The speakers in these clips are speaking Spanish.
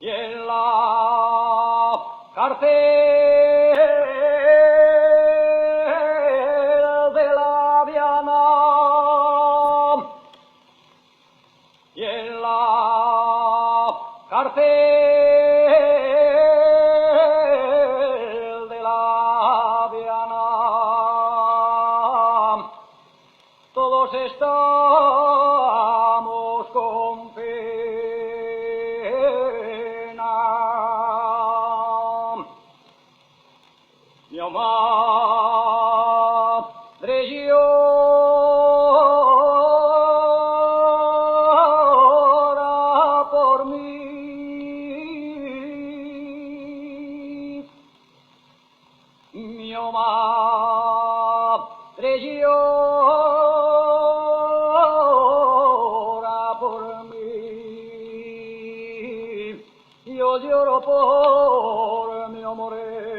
Y en la cárcel de la Diana, y en la cárcel de la Diana, todos estamos con pena. Mi madre llora por mí. Mi madre llora por mí. Yo lloro por mi morena.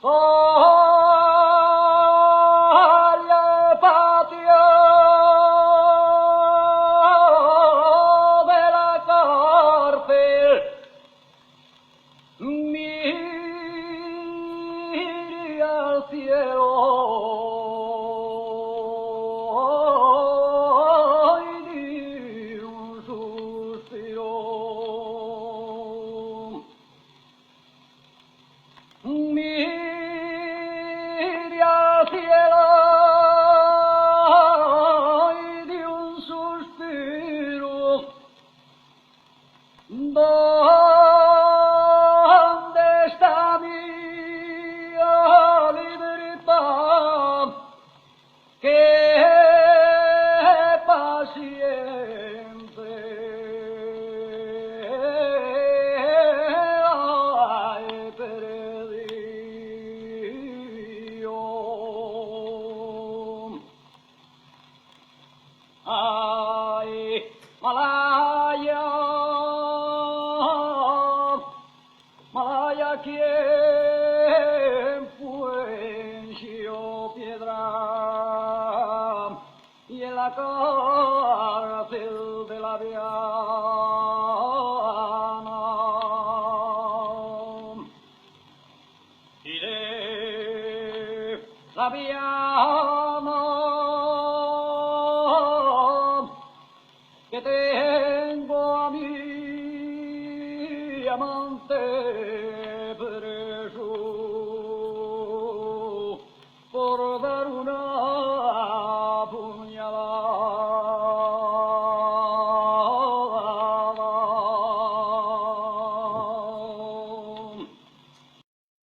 Oye, patio de la cárcel, mire al cielo y di un suspiro. Mire al cielo y di un suspiro. ¿Dónde está mi libertad? ¡Qué paciente la he perdido! ¡Ay, Malaya! Malaya, ¿quién fuenció piedra? Y en la cárcel de la Diana, y de la Diana que tengo a mi amante preso por dar una